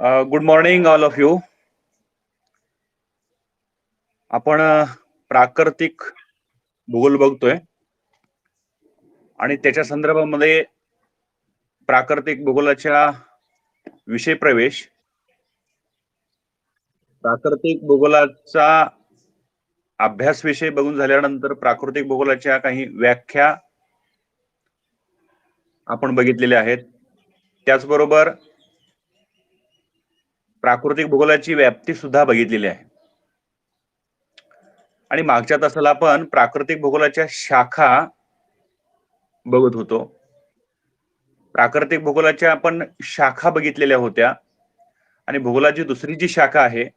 Good morning all of you. आपण प्राकृतिक भूगोल बघतोय आणि त्याच्या संदर्भामध्ये प्राकृतिक भूगोलाच्या विषय प्रवेश, प्राकृतिक भूगोलाचा अभ्यास विषय बघून झाल्यानंतर प्राकृतिक भूगोलाच्या काही व्याख्या आपण बघितलेल्या आहेत. त्याचबरोबर प्राकृतिक भूगोलाची व्याप्ती सुद्धा बघितलेली आहे आणि मागच्या तासाला आपण प्राकृतिक भूगोलाच्या शाखा बघत होतो. प्राकृतिक भूगोलाच्या आपण शाखा बघितलेल्या होत्या आणि भूगोलाची दुसरी जी शाखा आहे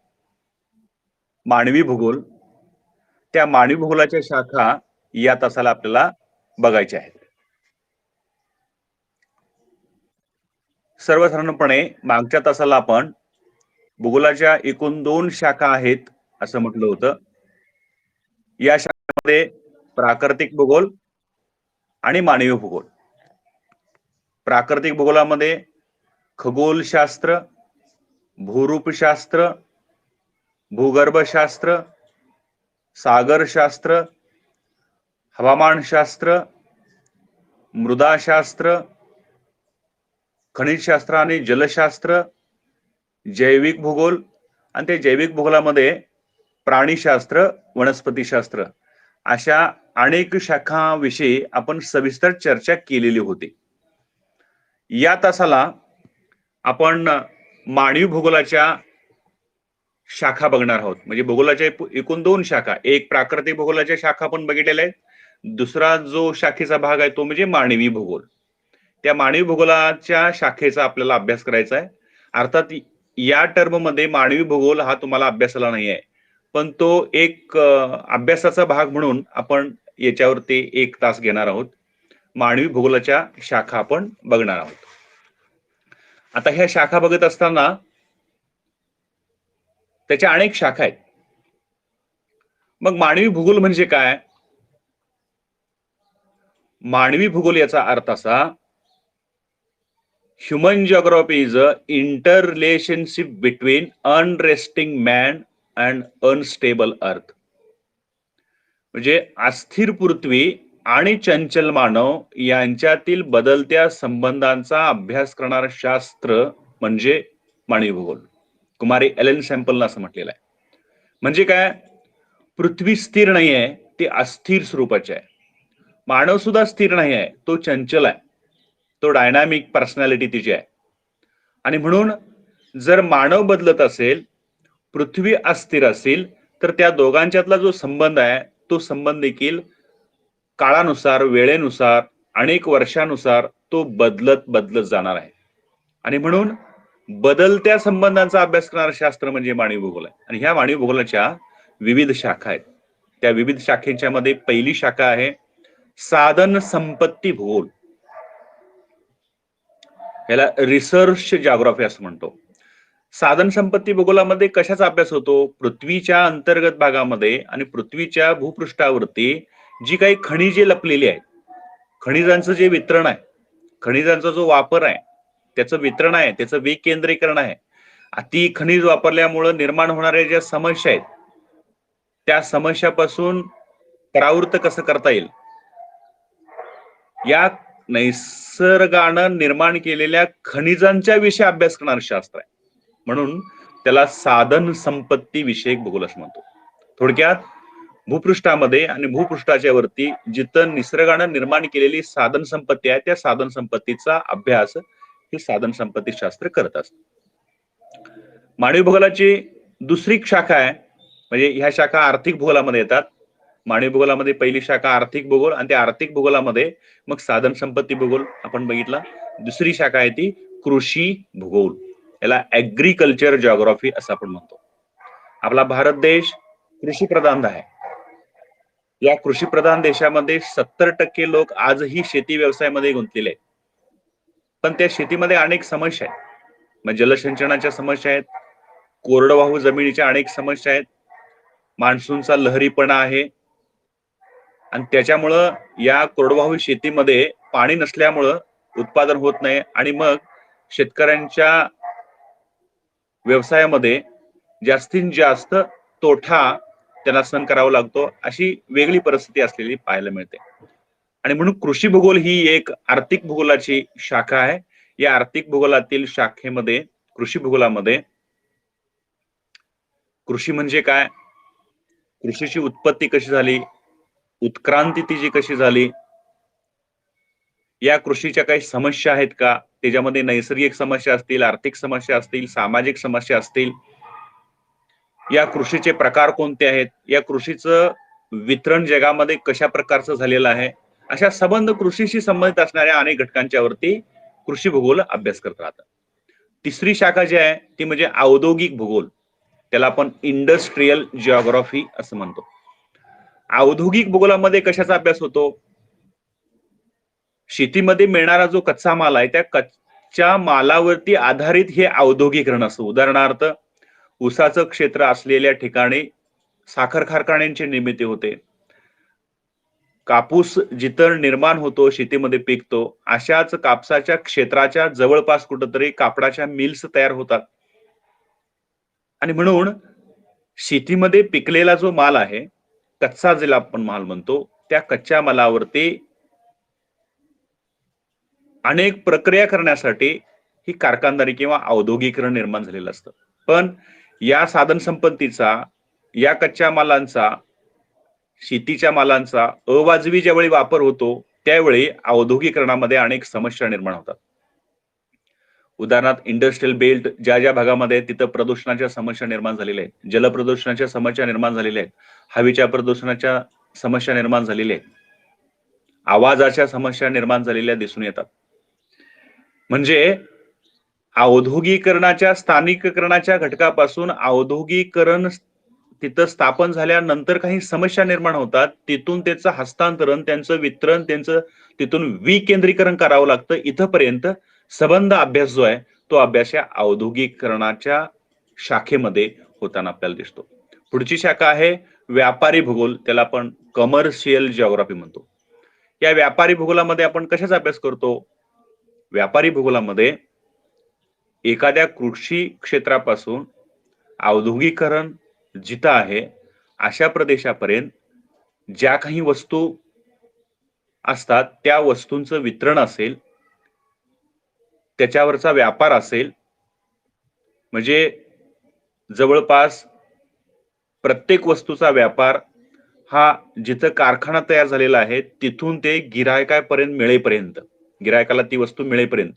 मानवी भूगोल, त्या मानवी भूगोलाच्या शाखा या तासाला आपल्याला बघायच्या आहेत. सर्वसाधारणपणे मागच्या तासाला आपण भूगोलाच्या एकूण 2 शाखा आहेत असं म्हटलं होतं. या शाखेमध्ये प्राकृतिक भूगोल आणि मानवी भूगोल. प्राकृतिक भूगोलामध्ये खगोलशास्त्र, भूरूपशास्त्र, भूगर्भशास्त्र, सागरशास्त्र, हवामानशास्त्र, मृदाशास्त्र, खनिजशास्त्र आणि जलशास्त्र, जैविक भूगोल आणि ते जैविक भूगोलामध्ये प्राणीशास्त्र, वनस्पतीशास्त्र अशा अनेक शाखांविषयी आपण सविस्तर चर्चा केलेली होती. या तासाला आपण मानवी भूगोलाच्या शाखा बघणार आहोत. म्हणजे भूगोलाच्या एकूण 2 शाखा, एक प्राकृतिक भूगोलाच्या शाखा आपण बघितलेल्या आहेत, दुसरा जो शाखेचा भाग आहे तो म्हणजे मानवी भूगोल. त्या मानवी भूगोलाच्या शाखेचा आपल्याला अभ्यास करायचा आहे. अर्थात या टर्म मध्ये मानवी भूगोल हा तुम्हाला अभ्यासाला नाही आहे, पण तो एक अभ्यासाचा भाग म्हणून आपण याच्यावरती 1 तास घेणार आहोत. मानवी भूगोलाच्या शाखा आपण बघणार आहोत. आता ह्या शाखा बघत असताना त्याच्या अनेक शाखा आहेत. मग मानवी भूगोल म्हणजे काय? मानवी भूगोल याचा अर्थ असा, human geography is a interrelationship between unresting man and unstable earth. म्हणजे अस्थिर पृथ्वी आणि चंचल मानव यांच्यातील बदलत्या संबंधांचा अभ्यास करणारं शास्त्र म्हणजे मानवी भूगोल. कुमारी एलन सॅम्पलनं असं म्हटलेलं आहे. म्हणजे काय? पृथ्वी स्थिर नाही आहे, ती अस्थिर स्वरूपाची आहे. मानव सुद्धा स्थिर नाही आहे, तो चंचल आहे, तो डायनामिक पर्सनॅलिटी तिची आहे. आणि म्हणून जर मानव बदलत असेल, पृथ्वी अस्थिर असेल, तर त्या दोघांच्यातला जो संबंध आहे तो संबंध देखील काळानुसार, वेळेनुसार, अनेक वर्षानुसार तो बदलत जाणार आहे. आणि म्हणून बदलत्या संबंधांचा अभ्यास करणारं शास्त्र म्हणजे मानवी भूगोल आहे. आणि ह्या मानवी भूगोलाच्या विविध शाखा आहेत. त्या विविध शाखेच्या मध्ये पहिली शाखा आहे साधन संपत्ती भूगोल. याला रिसर्च जिओग्राफी असं म्हणतो. साधन संपत्ती भूगोलामध्ये कशाचा अभ्यास होतो? पृथ्वीच्या अंतर्गत भागामध्ये आणि पृथ्वीच्या भूपृष्ठावरती जी काही खनिजे लपलेली आहेत, खनिजांचं जे वितरण आहे, खनिजांचा जो वापर आहे, त्याचं वितरण आहे, त्याचं विकेंद्रीकरण आहे, अति खनिज वापरल्यामुळे निर्माण होणाऱ्या ज्या समस्या आहेत, त्या समस्यापासून परावृत्त कसं करता येईल, या नैसर्गानं निर्माण केलेल्या खनिजांच्या विषयी अभ्यास करणारं शास्त्र आहे. म्हणून त्याला साधन संपत्ती विषयक भूगोल असं म्हणतो. थोडक्यात भूपृष्ठामध्ये आणि भूपृष्ठाच्या वरती जिथं निसर्गानं निर्माण केलेली साधन संपत्ती आहे, त्या साधन संपत्तीचा अभ्यास हे साधन संपत्ती शास्त्र करत असतं. मानवी भूगोलाची दुसरी शाखा आहे, म्हणजे ह्या शाखा आर्थिक भूगोलामध्ये येतात. मानवी भूगोलामध्ये पहिली शाखा आर्थिक भूगोल आणि त्या आर्थिक भूगोलामध्ये मग साधन संपत्ती भूगोल आपण बघितला. दुसरी शाखा आहे ती कृषी भूगोल. याला ऍग्रीकल्चर जिओग्राफी असं आपण म्हणतो. आपला भारत देश कृषी प्रधान आहे. या कृषी प्रधान देशामध्ये 70% लोक आजही शेती व्यवसायामध्ये गुंतलेले आहेत. पण त्या शेतीमध्ये अनेक समस्या आहेत. मग जलसिंचनाच्या समस्या आहेत, कोरडवाहू जमिनीच्या अनेक समस्या आहेत, मान्सूनचा लहरीपणा आहे आणि त्याच्यामुळं या कोरडवाहू शेतीमध्ये पाणी नसल्यामुळं उत्पादन होत नाही आणि मग शेतकऱ्यांच्या व्यवसायामध्ये जास्तीत जास्त तोटा त्यांना सहन करावा लागतो, अशी वेगळी परिस्थिती असलेली पाहायला मिळते. आणि म्हणून कृषी भूगोल ही एक आर्थिक भूगोलाची शाखा आहे. या आर्थिक भूगोलातील शाखेमध्ये, कृषी भूगोलामध्ये, कृषी म्हणजे काय, कृषीची उत्पत्ती कशी झाली, उत्क्रांती तिची कशी झाली, या कृषीच्या काही समस्या आहेत का, त्याच्यामध्ये नैसर्गिक समस्या असतील, आर्थिक समस्या असतील, सामाजिक समस्या असतील, या कृषीचे प्रकार कोणते आहेत, या कृषीचं वितरण जगामध्ये कशा प्रकारचं झालेलं आहे, अशा संबंध कृषीशी संबंधित असणाऱ्या अनेक घटकांच्या वरती कृषी भूगोल अभ्यास करत राहतात. तिसरी शाखा जी आहे ती म्हणजे औद्योगिक भूगोल, त्याला आपण इंडस्ट्रियल जिओग्राफी असं म्हणतो. औद्योगिक भूगोलामध्ये कशाचा अभ्यास होतो, शेतीमध्ये मिळणारा जो कच्चा माल आहे त्या कच्च्या मालावरती आधारित हे औद्योगिकरण असतं. उदाहरणार्थ, ऊसाचं क्षेत्र असलेल्या ठिकाणी साखर कारखान्यांची निर्मिती होते. कापूस जिथं निर्माण होतो, शेतीमध्ये पिकतो, अशाच कापसाच्या क्षेत्राच्या जवळपास कुठंतरी कापडाच्या मिल्स तयार होतात. आणि म्हणून शेतीमध्ये पिकलेला जो माल आहे, कच्चा ज्याला आपण माल म्हणतो, त्या कच्च्या मालावरती अनेक प्रक्रिया करण्यासाठी ही कारखानदारी किंवा औद्योगिकरण निर्माण झालेलं असतं. पण या साधन संपत्तीचा, या कच्च्या मालांचा, शेतीच्या मालांचा अवाजवी ज्यावेळी वापर होतो, त्यावेळी औद्योगिकरणामध्ये अनेक समस्या निर्माण होतात. उदाहरणार्थ, इंडस्ट्रियल बेल्ट ज्या ज्या भागामध्ये आहे, तिथं प्रदूषणाच्या समस्या निर्माण झालेल्या आहेत, जलप्रदूषणाच्या समस्या निर्माण झालेल्या आहेत, हवेच्या प्रदूषणाच्या समस्या निर्माण झालेल्या आहेत, आवाजाच्या समस्या निर्माण झालेल्या दिसून येतात. म्हणजे औद्योगिकरणाच्या, स्थानिकीकरणाच्या घटकापासून औद्योगिकरण तिथं स्थापन झाल्यानंतर काही समस्या निर्माण होतात, तिथून त्याचं हस्तांतरण, त्यांचं वितरण, त्यांचं तिथून विकेंद्रीकरण करावं लागतं. इथपर्यंत संबंध अभ्यास जो आहे तो अभ्यास या औद्योगिकरणाच्या शाखेमध्ये होताना आपल्याला दिसतो. पुढची शाखा आहे व्यापारी भूगोल, त्याला आपण कमर्शियल जिओग्राफी म्हणतो. या व्यापारी भूगोलामध्ये आपण कशाचा अभ्यास करतो, व्यापारी भूगोलामध्ये एखाद्या कृषी क्षेत्रापासून औद्योगिकरण जिथं आहे अशा प्रदेशापर्यंत ज्या काही वस्तू असतात त्या वस्तूंचं वितरण असेल, त्याच्यावरचा व्यापार असेल, म्हणजे जवळपास प्रत्येक वस्तूचा व्यापार हा जिथं कारखाना तयार झालेला आहे तिथून ते गिरायकापर्यंत मिळेपर्यंत, गिरायकाला ती वस्तू मिळेपर्यंत,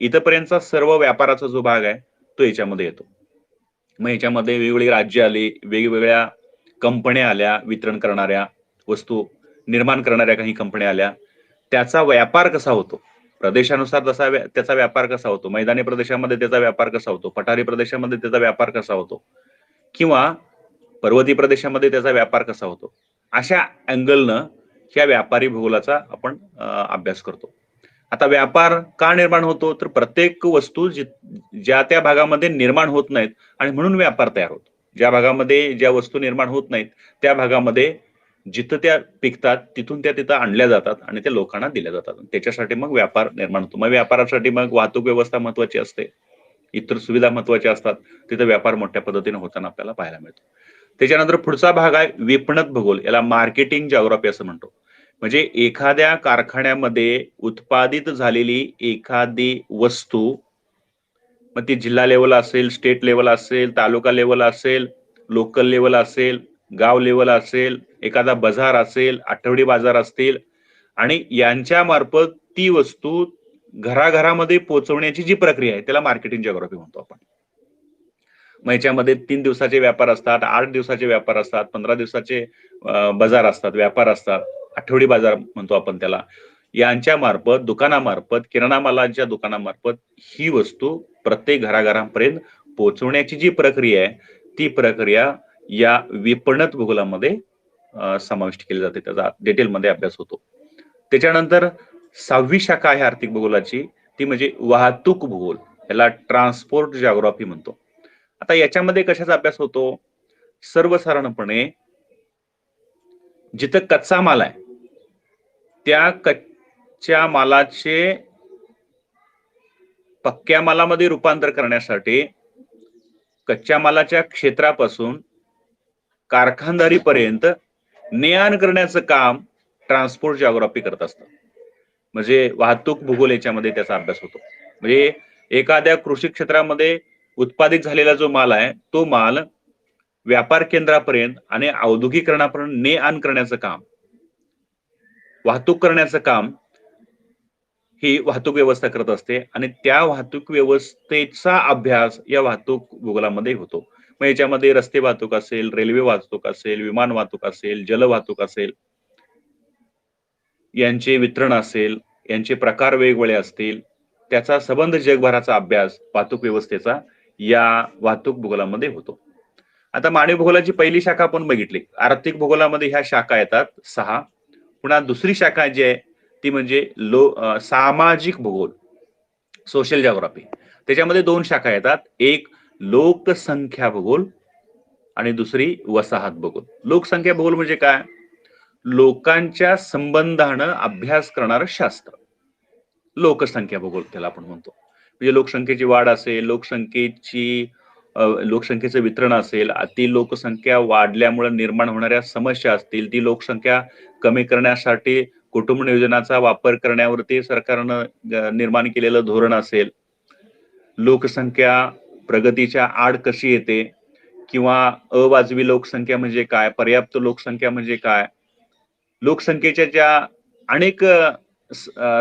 इथपर्यंतचा सर्व व्यापाराचा जो भाग आहे तो याच्यामध्ये येतो. मग याच्यामध्ये वेगवेगळी राज्य आली, वेगवेगळ्या कंपन्या आल्या, वितरण करणाऱ्या, वस्तू निर्माण करणाऱ्या काही कंपन्या आल्या, त्याचा व्यापार कसा होतो, प्रदेशानुसार तसा त्याचा व्यापार कसा होतो, मैदानी प्रदेशामध्ये त्याचा व्यापार कसा होतो, पठारी प्रदेशामध्ये त्याचा व्यापार कसा होतो, किंवा पर्वती प्रदेशामध्ये त्याचा व्यापार कसा होतो, अशा अँगलनं ह्या व्यापारी भूगोलाचा आपण अभ्यास करतो. आता व्यापार का निर्माण होतो, तर प्रत्येक वस्तू ज्या त्या भागामध्ये निर्माण होत नाहीत आणि म्हणून व्यापार तयार होतो. ज्या भागामध्ये ज्या वस्तू निर्माण होत नाहीत त्या भागामध्ये जिथं त्या पिकतात तिथून त्या तिथं आणल्या जातात आणि त्या लोकांना दिल्या जातात. त्याच्यासाठी मग व्यापार निर्माण होतो. मग व्यापारासाठी मग वाहतूक व्यवस्था महत्वाची असते, इतर सुविधा महत्वाच्या असतात, तिथं व्यापार मोठ्या पद्धतीने होताना आपल्याला पाहायला मिळतो. त्याच्यानंतर पुढचा भाग आहे विपणक भूगोल, याला मार्केटिंग जिओग्राफी असं म्हणतो. म्हणजे एखाद्या कारखान्यामध्ये उत्पादित झालेली एखादी वस्तू, मग ती जिल्हा लेवल असेल, स्टेट लेवल असेल, तालुका लेवल असेल, लोकल लेवल असेल, गाव लेवल असेल, एखादा बाजार असेल, आठवडी बाजार असतील, आणि यांच्या मार्फत ती वस्तू घराघरामध्ये पोहोचवण्याची जी प्रक्रिया आहे त्याला मार्केटिंग जिओग्राफी म्हणतो आपण. मग याच्यामध्ये 3 दिवसाचे व्यापार असतात, 8 दिवसाचे व्यापार असतात, 15 दिवसाचे बाजार असतात, व्यापार असतात, आठवडी बाजार म्हणतो आपण त्याला. यांच्या मार्फत, दुकानामार्फत, किराणा मालाच्या दुकानामार्फत ही वस्तू प्रत्येक घराघरापर्यंत पोहोचवण्याची जी प्रक्रिया आहे ती प्रक्रिया या विपणक भूगोलामध्ये समाविष्ट केली जाते, त्याचा डिटेलमध्ये अभ्यास होतो. त्याच्यानंतर 6वी शाखा आहे आर्थिक भूगोलाची, ती म्हणजे वाहतूक भूगोल, याला ट्रान्सपोर्ट जिओग्राफी म्हणतो. आता याच्यामध्ये कशाचा अभ्यास होतो, सर्वसाधारणपणे जिथं कच्चा माल आहे त्या कच्च्या मालाचे पक्क्या मालामध्ये रूपांतर करण्यासाठी कच्च्या मालाच्या क्षेत्रापासून कारखानदारीपर्यंत ने-आण करण्याचं काम ट्रान्सपोर्ट जिओग्राफी करत असतं. म्हणजे वाहतूक भूगोल याच्यामध्ये त्याचा अभ्यास होतो. म्हणजे एखाद्या कृषी क्षेत्रामध्ये उत्पादित झालेला जो माल आहे, तो माल व्यापार केंद्रापर्यंत आणि औद्योगिकरणापर्यंत ने-आण करण्याचं काम, वाहतूक करण्याचं काम ही वाहतूक व्यवस्था करत असते आणि त्या वाहतूक व्यवस्थेचा अभ्यास या वाहतूक भूगोलामध्ये होतो. मग याच्यामध्ये रस्ते वाहतूक असेल, रेल्वे वाहतूक असेल, विमान वाहतूक असेल, जल वाहतूक असेल, यांचे वितरण असेल, यांचे प्रकार वेगवेगळे असतील, त्याचा संबंध जगभराचा अभ्यास वाहतूक व्यवस्थेचा या वाहतूक भूगोलामध्ये होतो. आता मानवी भूगोलाची पहिली शाखा आपण बघितली. आर्थिक भूगोलामध्ये ह्या शाखा येतात 6. पुन्हा दुसरी शाखा जी आहे ती म्हणजे सामाजिक भूगोल, सोशल जिओग्राफी. त्याच्यामध्ये 2 शाखा येतात. एक लोकसंख्या भूगोल आणि दुसरी वसाहत भूगोल. लोकसंख्या भूगोल म्हणजे काय? लोकांच्या संबंधानं अभ्यास करणारं शास्त्र. लोकसंख्या भूगोल त्याला आपण म्हणतो. म्हणजे लोकसंख्येची वाढ असेल, लोकसंख्येचं वितरण असेल, अति लोकसंख्या वाढल्यामुळे निर्माण होणाऱ्या समस्या असतील, ती लोकसंख्या कमी करण्यासाठी कुटुंब नियोजनाचा वापर करण्यावरती सरकारनं निर्माण केलेलं धोरण असेल, लोकसंख्या प्रगतीच्या आड कशी येते, किंवा अवाजवी लोकसंख्या म्हणजे काय, पर्याप्त लोकसंख्या म्हणजे काय, लोकसंख्येच्या ज्या अनेक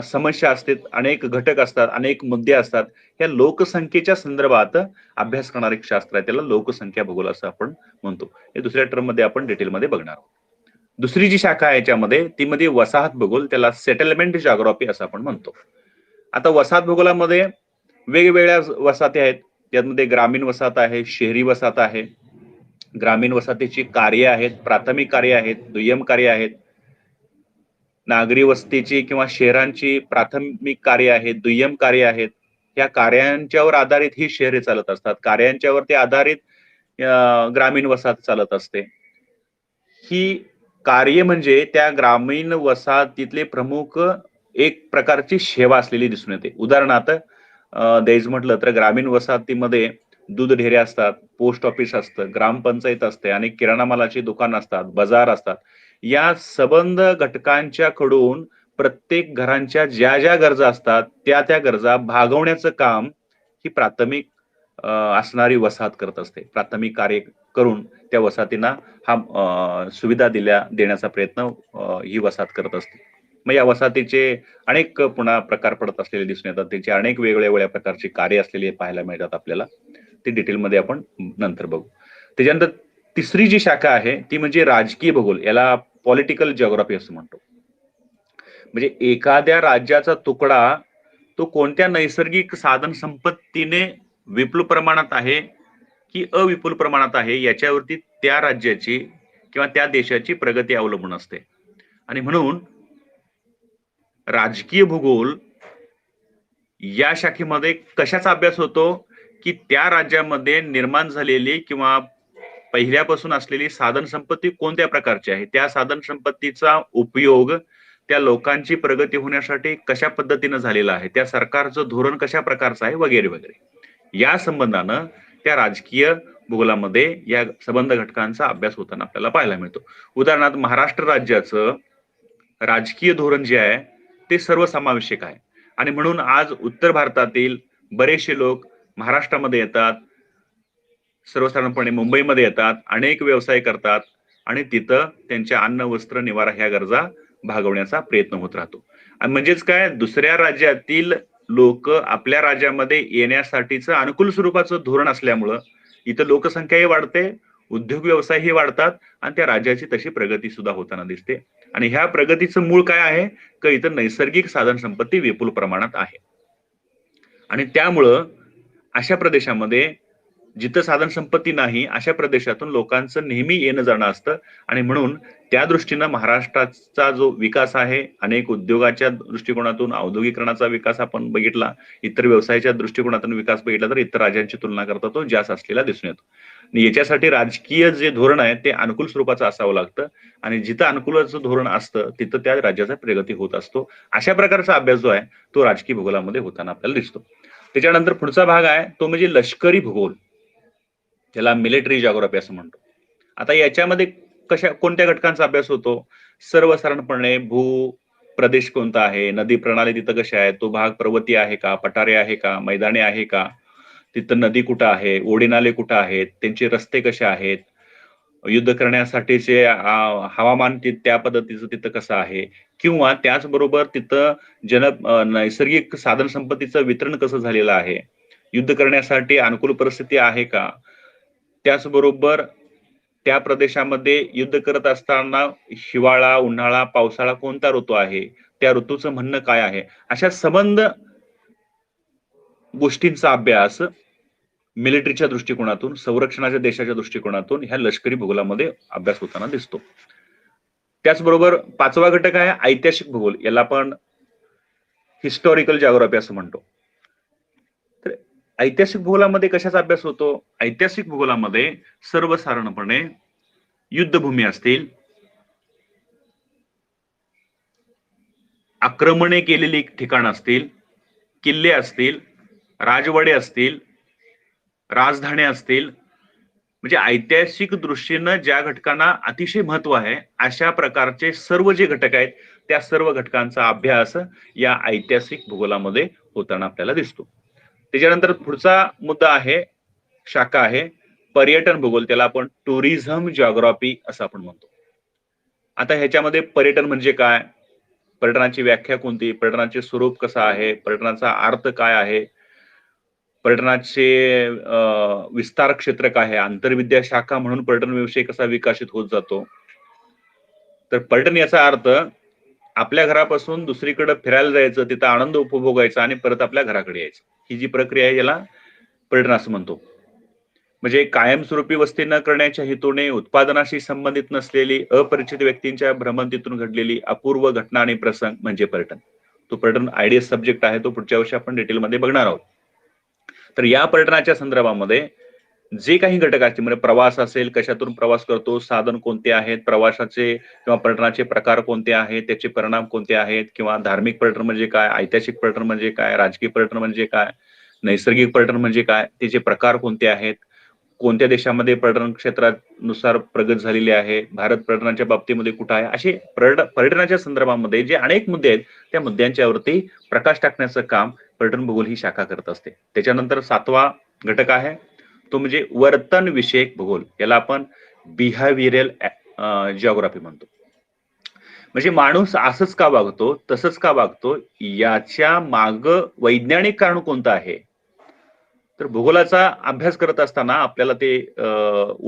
समस्या असतात, अनेक घटक असतात, अनेक मुद्दे असतात, या लोकसंख्येच्या संदर्भात अभ्यास करणारे एक शास्त्र आहे, त्याला लोकसंख्या भूगोल असं आपण म्हणतो. हे दुसऱ्या टर्म मध्ये आपण डिटेलमध्ये बघणार आहोत. दुसरी जी शाखा आहे याच्यामध्ये ती मध्ये वसाहत भूगोल, त्याला सेटलमेंट जिओग्राफी असं आपण म्हणतो. आता वसाहत भूगोलामध्ये वेगवेगळ्या वसाहती आहेत. त्यामध्ये ग्रामीण वसाहत आहे, शहरी वसाहत आहे. ग्रामीण वसाहतीची कार्य आहेत, प्राथमिक कार्य आहेत, दुय्यम कार्य आहेत. नागरी वस्तीची किंवा शहरांची प्राथमिक कार्य आहेत, दुय्यम कार्य आहेत. या कार्यांच्यावर आधारित ही शहरे चालत असतात. कार्यांच्यावरती आधारित ग्रामीण वसाहत चालत असते. ही कार्य म्हणजे त्या ग्रामीण वसाहतीतले प्रमुख एक प्रकारची सेवा असलेली दिसून येते. उदाहरणार्थ द्यायचं म्हटलं तर ग्रामीण वसाहतीमध्ये दूध डेअऱ्या असतात, पोस्ट ऑफिस असतं, ग्रामपंचायत असते आणि किराणा मालाची दुकान असतात, बाजार असतात. या संबंध घटकांच्याकडून प्रत्येक घरांच्या ज्या ज्या गरजा असतात त्या गरजा भागवण्याचं काम ही प्राथमिक असणारी वसाहत करत असते. प्राथमिक कार्य करून त्या वसाहतींना सुविधा देण्याचा प्रयत्न ही वसाहत करत असते. मग या वसाहतीचे अनेक पुन्हा प्रकार पडत असलेले दिसून येतात. त्याचे अनेक वेगवेगळ्या प्रकारची कार्य असलेले पाहायला मिळतात आपल्याला. ते डिटेलमध्ये आपण नंतर बघू. त्याच्यानंतर तिसरी जी शाखा आहे ती म्हणजे राजकीय भूगोल, याला पॉलिटिकल जिओग्राफी असं म्हणतो. म्हणजे एखाद्या राज्याचा तुकडा तो कोणत्या नैसर्गिक साधन संपत्तीने विपुल प्रमाणात आहे की अविपुल प्रमाणात आहे याच्यावरती त्या राज्याची किंवा त्या देशाची प्रगती अवलंबून असते. आणि म्हणून राजकीय भूगोल या शाखेमध्ये कशाचा अभ्यास होतो की त्या राज्यामध्ये निर्माण झालेली किंवा पहिल्यापासून असलेली साधन संपत्ती कोणत्या प्रकारची आहे, त्या साधन संपत्तीचा उपयोग त्या लोकांची प्रगती होण्यासाठी कशा पद्धतीने झालेला आहे, त्या सरकारचं धोरण कशा प्रकारचं आहे वगैरे वगैरे. या संबंधानं त्या राजकीय भूगोलामध्ये या संबंध घटकांचा अभ्यास होताना आपल्याला पाहायला मिळतो. उदाहरणार्थ महाराष्ट्र राज्याचं राजकीय धोरण जे आहे ते सर्वसमावेशक आहे आणि म्हणून आज उत्तर भारतातील बरेचसे लोक महाराष्ट्रामध्ये येतात, सर्वसाधारणपणे मुंबईमध्ये येतात, अनेक व्यवसाय करतात आणि तिथं त्यांच्या अन्न वस्त्र निवारा ह्या गरजा भागवण्याचा प्रयत्न होत राहतो. आणि म्हणजेच काय, दुसऱ्या राज्यातील लोक आपल्या राज्यामध्ये येण्यासाठीचं अनुकूल स्वरूपाचं धोरण असल्यामुळं इथं लोकसंख्याही वाढते, उद्योग व्यवसायही वाढतात आणि त्या राज्याची तशी प्रगती सुद्धा होताना दिसते. आणि ह्या प्रगतीचं मूळ काय आहे की इथं नैसर्गिक साधन संपत्ती विपुल प्रमाणात आहे आणि त्यामुळं अशा प्रदेशामध्ये जिथं साधन संपत्ती नाही अशा प्रदेशातून लोकांचं नेहमी येणं जाणं असतं. आणि म्हणून त्या दृष्टीनं महाराष्ट्राचा जो विकास आहे, अनेक उद्योगाच्या दृष्टिकोनातून औद्योगिकरणाचा विकास आपण बघितला, इतर व्यवसायाच्या दृष्टिकोनातून विकास बघितला तर इतर राज्यांची तुलना करता तो जास्त असलेला दिसून येतो. आणि याच्यासाठी राजकीय जे धोरण आहे ते अनुकूल स्वरूपाचं असावं लागतं आणि जिथं अनुकूलाचं धोरण असतं तिथं त्या राज्याचा प्रगती होत असतो. अशा प्रकारचा अभ्यास जो आहे तो राजकीय भूगोलामध्ये होताना आपल्याला दिसतो. त्याच्यानंतर पुढचा भाग आहे तो म्हणजे लष्करी भूगोल. त्याला मिलिटरी जिओग्राफी असं म्हणतो. आता याच्यामध्ये कोणत्या घटकांचा अभ्यास होतो? सर्वसाधारणपणे प्रदेश कोणता आहे, नदी प्रणाली तिथं कशा आहेत, तो भाग पर्वती आहे का, पठारे आहे का, मैदाने आहे का, तिथं नदी कुठं आहे, ओढेनाले कुठं आहेत, त्यांचे रस्ते कसे आहेत, युद्ध करण्यासाठीचे हवामान त्या पद्धतीचं तिथं कसं आहे, किंवा त्याचबरोबर तिथं नैसर्गिक साधन संपत्तीचं वितरण कसं झालेलं आहे, युद्ध करण्यासाठी अनुकूल परिस्थिती आहे का, त्याचबरोबर त्या प्रदेशामध्ये युद्ध करत असताना हिवाळा, उन्हाळा, पावसाळा कोणता ऋतू आहे, त्या ऋतूचं म्हणणं काय आहे, अशा संबंध गोष्टींचा अभ्यास मिलिटरीच्या दृष्टिकोनातून, संरक्षणाच्या देशाच्या दृष्टिकोनातून ह्या लष्करी भूगोलामध्ये अभ्यास होताना दिसतो. त्याचबरोबर 5वा घटक आहे ऐतिहासिक भूगोल, याला आपण हिस्टॉरिकल जिओग्राफी असं म्हणतो. तर ऐतिहासिक भूगोलामध्ये कशाचा अभ्यास होतो? ऐतिहासिक भूगोलामध्ये सर्वसाधारणपणे युद्धभूमी असतील, आक्रमणे केलेली ठिकाणं असतील, किल्ले असतील, राजवाडे असतील, राजधान्या असतील, म्हणजे ऐतिहासिक दृष्टीनं ज्या घटकांना अतिशय महत्व आहे अशा प्रकारचे सर्व जे घटक आहेत त्या सर्व घटकांचा अभ्यास या ऐतिहासिक भूगोलामध्ये होताना आपल्याला दिसतो. त्याच्यानंतर पुढचा मुद्दा आहे, शाखा आहे पर्यटन भूगोल, त्याला आपण टुरिझम जिओग्राफी असं आपण म्हणतो. आता ह्याच्यामध्ये पर्यटन म्हणजे काय, पर्यटनाची व्याख्या कोणती, पर्यटनाचे स्वरूप कसं आहे, पर्यटनाचा अर्थ काय आहे, पर्यटनाचे विस्तार क्षेत्र काय आहे, आंतरविद्या शाखा म्हणून पर्यटन व्यवसाय कसा विकसित होत जातो. तर पर्यटन याचा अर्थ आपल्या घरापासून दुसरीकडे फिरायला जायचं, तिथं आनंद उपभोगायचा आणि परत आपल्या घराकडे यायचं, ही जी प्रक्रिया आहे याला पर्यटन असं म्हणतो. म्हणजे कायमस्वरूपी वस्ती न करण्याच्या हेतूने उत्पादनाशी संबंधित नसलेली अपरिचित व्यक्तींच्या भ्रमंतीतून घडलेली अपूर्व घटना आणि प्रसंग म्हणजे पर्यटन. तो पर्यटन आयडीएस सब्जेक्ट आहे, तो पुढच्या वर्षी आपण डिटेलमध्ये बघणार आहोत. तर या पर्यटनाच्या संदर्भामध्ये जे काही घटक असतील, म्हणजे प्रवास असेल, कशातून प्रवास करतो, साधन कोणते आहेत, प्रवासाचे किंवा पर्यटनाचे प्रकार कोणते आहेत, त्याचे परिणाम कोणते आहेत, किंवा धार्मिक पर्यटन म्हणजे काय, ऐतिहासिक पर्यटन म्हणजे काय, राजकीय पर्यटन म्हणजे काय, नैसर्गिक पर्यटन म्हणजे काय, त्याचे प्रकार कोणते आहेत, कोणत्या देशामध्ये पर्यटन क्षेत्रानुसार प्रगत झालेली आहे, भारत पर्यटनाच्या बाबतीमध्ये कुठं आहे, असे पर्यटनाच्या संदर्भामध्ये जे अनेक मुद्दे आहेत त्या मुद्द्यांच्यावरती प्रकाश टाकण्याचं काम पर्यटन भूगोल ही शाखा करत असते. त्याच्यानंतर 7वा घटक आहे तो म्हणजे वर्तन विषयक भूगोल, याला आपण बिहेवियरल जिओग्राफी म्हणतो. म्हणजे माणूस असंच का वागतो, तसंच का वागतो, याच्या माग वैज्ञानिक कारण कोणतं आहे. तर भूगोलाचा अभ्यास करत असताना आपल्याला ते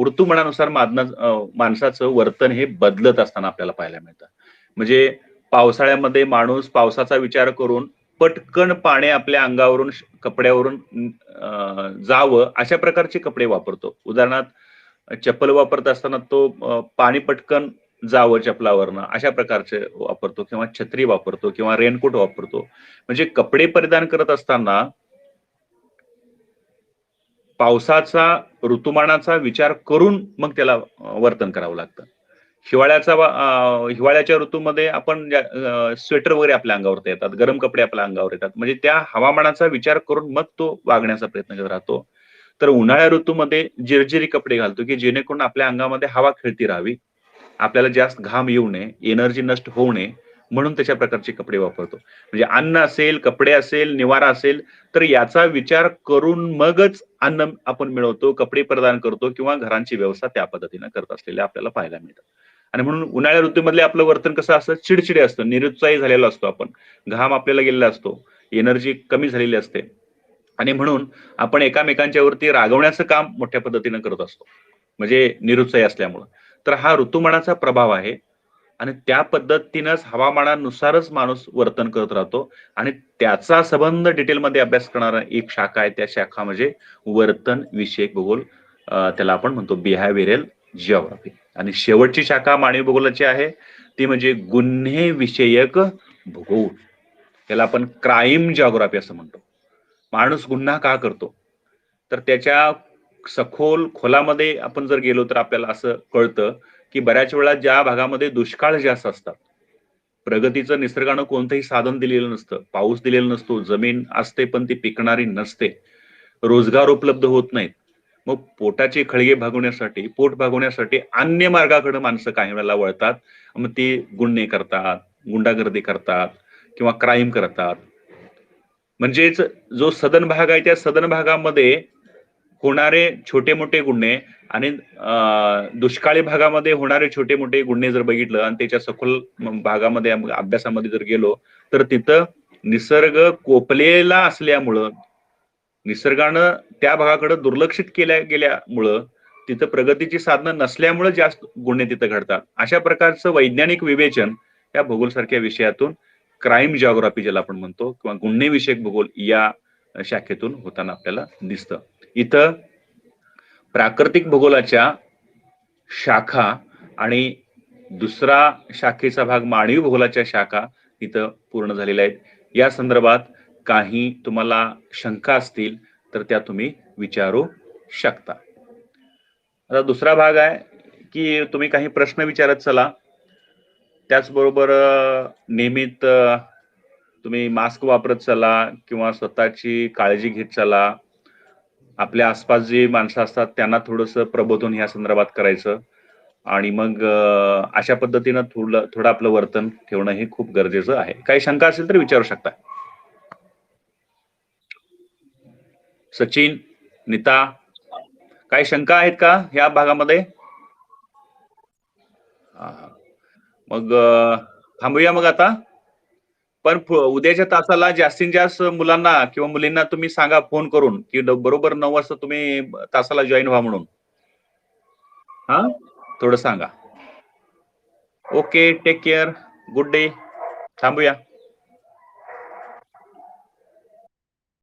ऋतुमानानुसार माणसाचं वर्तन हे बदलत असताना आपल्याला पाहायला मिळतं. म्हणजे पावसाळ्यामध्ये माणूस पावसाचा विचार करून पटकन पाणी आपल्या अंगावरून कपड्यावरून जावं अशा प्रकारचे कपडे वापरतो. उदाहरणार्थ चप्पल वापरत असताना तो पाणी पटकन जावं चपलावरनं अशा प्रकारचे वापरतो, किंवा छत्री वापरतो, किंवा रेनकोट वापरतो. म्हणजे कपडे परिधान करत असताना पावसाचा ऋतुमानाचा विचार करून मग त्याला वर्तन करावं लागतं. हिवाळ्याच्या ऋतूमध्ये आपण स्वेटर वगैरे आपल्या अंगावरती येतात, गरम कपडे आपल्या अंगावर येतात, म्हणजे त्या हवामानाचा विचार करून मग तो वागण्याचा प्रयत्न करत राहतो. तर उन्हाळ्या ऋतूमध्ये जिरजिरी कपडे घालतो की जेणेकरून आपल्या अंगामध्ये हवा खेळती राहावी, आपल्याला जास्त घाम येऊ नये, एनर्जी नष्ट होऊ नये, म्हणून तशा प्रकारचे कपडे वापरतो. म्हणजे अन्न असेल, कपडे असेल, निवारा असेल, तर याचा विचार करून मगच अन्न आपण मिळवतो, कपडे प्रदान करतो, किंवा घरांची व्यवस्था त्या पद्धतीने करत असलेले आपल्याला पाहायला मिळतं. आणि म्हणून उन्हाळ्या ऋतूमधले आपलं वर्तन कसं असतं, चिडचिडे असतं, निरुत्साही झालेला असतो आपण, घाम आपल्याला गेलेला असतो, एनर्जी कमी झालेली असते, आणि म्हणून आपण एकामेकांच्या वरती रागवण्याचं काम मोठ्या पद्धतीनं करत असतो, म्हणजे निरुत्साही असल्यामुळं. तर हा ऋतुमानाचा प्रभाव आहे, आणि त्या पद्धतीनंच हवामानानुसारच माणूस वर्तन करत राहतो, आणि त्याचा संबंध डिटेलमध्ये अभ्यास करणारा एक शाखा आहे, त्या शाखा म्हणजे वर्तन विषयक भूगोल, त्याला आपण म्हणतो बिहेवियरल जिओग्राफी. आणि शेवटची शाखा मानवी भूगोलाची आहे ती म्हणजे गुन्हे विषयक भूगोल, त्याला आपण क्राईम जिओग्राफी असं म्हणतो. माणूस गुन्हा का करतो, तर त्याच्या सखोल खोलामध्ये आपण जर गेलो तर आपल्याला असं कळतं की बऱ्याच वेळा ज्या भागामध्ये दुष्काळ जास्त असतात, प्रगतीचं निसर्गानं कोणतंही साधन दिलेलं नसतं, पाऊस दिलेला नसतो, जमीन असते पण ती पिकणारी नसते, रोजगार उपलब्ध होत नाहीत, मग पोटाचे खळगे भागवण्यासाठी, पोट भागवण्यासाठी अन्य मार्गाकडे माणसं काही वेळेला वळतात. मग ते गुन्हे करतात, गुंडागर्दी करतात किंवा क्राईम करतात. म्हणजेच जो सदन भाग आहे त्या सदन भागामध्ये होणारे छोटे-मोठे गुन्हे आणि दुष्काळी भागामध्ये होणारे छोटे-मोठे गुन्हे जर बघितलं आणि त्याच्या सखोल भागामध्ये अभ्यासामध्ये जर गेलो, तर तिथं निसर्ग कोपलेला असल्यामुळं, निसर्गानं त्या भागाकडे दुर्लक्षित केल्या गेल्यामुळं, तिथं प्रगतीची साधनं नसल्यामुळं जास्त गुन्हे तिथं घडतात. अशा प्रकारचं वैज्ञानिक विवेचन या भूगोलसारख्या विषयातून क्राईम जिओग्राफी ज्याला आपण म्हणतो किंवा गुन्हे विषयक भूगोल या शाखेतून होताना आपल्याला दिसतं. इथं प्राकृतिक भूगोलाच्या शाखा आणि दुसरा शाखेचा भाग मानवी भूगोलाच्या शाखा इथं पूर्ण झालेल्या आहेत. या संदर्भात काही तुम्हाला शंका असतील तर त्या तुम्ही विचारू शकता. आता दुसरा भाग आहे की तुम्ही काही प्रश्न विचारत चला. त्याचबरोबर नियमित तुम्ही मास्क वापरत चला किंवा स्वतःची काळजी घेत चला. आपल्या आसपास जी माणसं असतात त्यांना थोडंसं प्रबोधन या संदर्भात करायचं आणि मग अशा पद्धतीनं थोडं आपलं वर्तन ठेवणं हे खूप गरजेचं आहे. काही शंका असेल तर विचारू शकता. सचिन, नीता, काही शंका आहेत का या भागामध्ये? मग थांबूया मग आता. पण उद्याच्या तासाला जास्तीत जास्त मुलांना किंवा मुलींना तुम्ही सांगा फोन करून, की बरोबर 9 वाजता तुम्ही तासाला जॉइन व्हा म्हणून. हां? थोडं सांगा. Okay, take care. Good day. थांबूया.